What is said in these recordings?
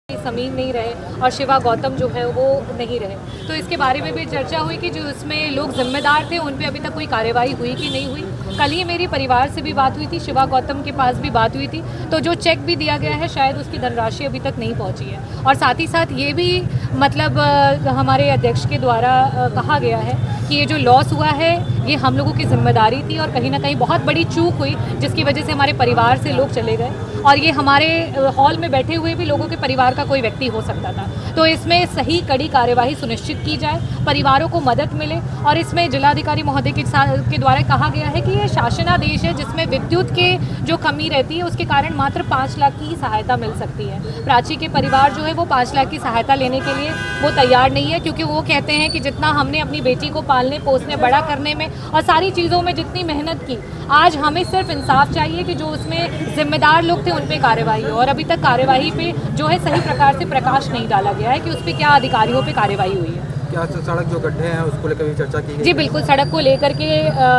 समीर नहीं रहे और शिवा गौतम जो है वो नहीं रहे। तो इसके बारे में भी चर्चा हुई कि जो इसमें लोग जिम्मेदार थे उन पे अभी तक कोई कार्रवाई हुई कि नहीं हुई। कल ही मेरी परिवार से भी बात हुई थी, शिवा गौतम के पास भी बात हुई थी, तो जो चेक भी दिया गया है शायद उसकी धनराशि अभी तक नहीं पहुंची है। और साथ ही साथ ये भी मतलब हमारे अध्यक्ष के द्वारा कहा गया है कि ये जो लॉस हुआ है ये हम लोगों की जिम्मेदारी थी और कहीं ना कहीं बहुत बड़ी चूक हुई जिसकी वजह से हमारे परिवार से लोग चले गए और ये हमारे हॉल में बैठे हुए भी लोगों के परिवार का कोई व्यक्ति हो सकता था। तो इसमें सही कड़ी कार्यवाही सुनिश्चित की जाए, परिवारों को मदद मिले। और इसमें जिलाधिकारी महोदय के द्वारा कहा गया है कि ये शासनादेश है जिसमें विद्युत के जो कमी रहती है उसके कारण मात्र 5 लाख की सहायता मिल सकती है। प्राची के परिवार जो है वो 5 लाख की सहायता लेने के लिए वो तैयार नहीं है, क्योंकि वो कहते हैं कि जितना हमने अपनी बेटी को पालने पोसने बड़ा करने में और सारी चीज़ों में जितनी मेहनत की, आज हमें सिर्फ इंसाफ चाहिए कि जो उसमें जिम्मेदार लोग थे उन पे कार्रवाई हो। और अभी तक कार्रवाई पे जो है सही प्रकार से प्रकाश नहीं डाला गया है कि उस पर क्या अधिकारियों पे कार्रवाई हुई है। क्या सड़क जो गड्ढे हैं उसको लेकर भी चर्चा की गई? जी बिल्कुल, सड़क को लेकर के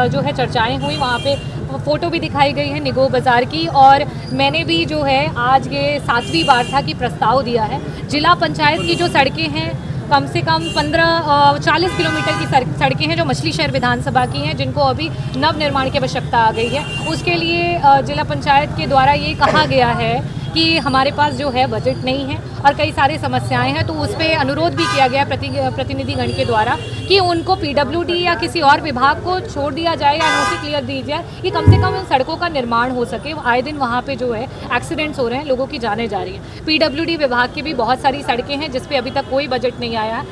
जो है चर्चाएं हुई, वहाँ पे फ़ोटो भी दिखाई गई है निगो बाज़ार की। और मैंने भी जो है आज ये 7वीं बार था कि प्रस्ताव दिया है। जिला पंचायत की जो सड़कें हैं कम से कम 40 किलोमीटर की सड़कें हैं जो मछली शहर विधानसभा की हैं, जिनको अभी नव निर्माण की आवश्यकता आ गई है। उसके लिए जिला पंचायत के द्वारा ये कहा गया है कि हमारे पास जो है बजट नहीं है और कई सारी समस्याएं हैं, तो उस पर अनुरोध भी किया गया प्रतिनिधिगण के द्वारा कि उनको पीडब्ल्यूडी या किसी और विभाग को छोड़ दिया जाए या एनओसी क्लियर दी जाए कि कम से कम इन सड़कों का निर्माण हो सके। आए दिन वहाँ पे जो है एक्सीडेंट्स हो रहे हैं, लोगों की जानें जा रही हैं। पीडब्ल्यूडी विभाग की भी बहुत सारी सड़कें हैं जिस पे अभी तक कोई बजट नहीं आया है।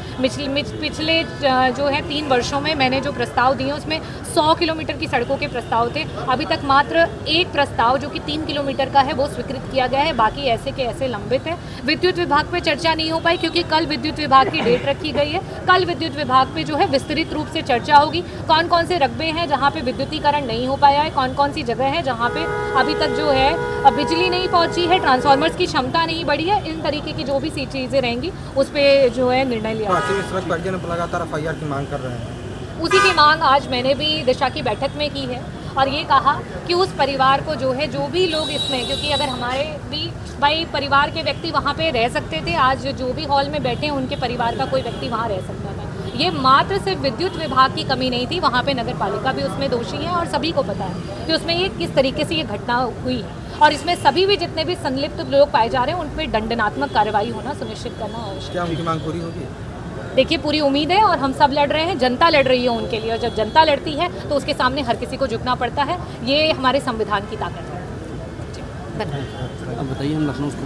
पिछले जो है 3 वर्षों में मैंने जो प्रस्ताव दिए उसमें 100 किलोमीटर की सड़कों के प्रस्ताव थे। अभी तक मात्र एक प्रस्ताव जो कि 3 किलोमीटर का है वो स्वीकृत किया गया है, बाकी ऐसे के ऐसे लंबित है। विद्युत विभाग पे चर्चा नहीं हो पाई क्योंकि कल विद्युत विभाग की डेट रखी गई है। कल विद्युत विभाग पे जो है विस्तृत रूप से चर्चा होगी, कौन कौन से रकबे हैं जहाँ पे विद्युतीकरण नहीं हो पाया है, कौन कौन सी जगह है जहाँ पे अभी तक जो है बिजली नहीं पहुँची है, ट्रांसफार्मर्स की क्षमता नहीं बढ़ी है। इन तरीके की जो भी चीज़ें रहेंगी उस पर जो है निर्णय लिया। लगातार FIR की मांग कर रहे हैं, उसी की मांग आज मैंने भी दिशा की बैठक में की है और ये कहा कि उस परिवार को जो है जो भी लोग इसमें, क्योंकि अगर हमारे भी भाई परिवार के व्यक्ति वहाँ पे रह सकते थे, आज जो भी हॉल में बैठे हैं उनके परिवार का कोई व्यक्ति वहाँ रह सकता था। ये मात्र सिर्फ विद्युत विभाग की कमी नहीं थी, वहाँ पे नगर पालिका भी उसमें दोषी है और सभी को पता है कि उसमें ये किस तरीके से ये घटना हुई है और इसमें सभी भी जितने भी संलिप्त लोग पाए जा रहे हैं उन पर दंडनात्मक कार्रवाई होना सुनिश्चित करना आवश्यक। क्या उनकी मांग पूरी होगी? देखिए, पूरी उम्मीद है और हम सब लड़ रहे हैं, जनता लड़ रही है उनके लिए और जब जनता लड़ती है तो उसके सामने हर किसी को झुकना पड़ता है। ये हमारे संविधान की ताकत है। अब बताइए, हम लखनऊ से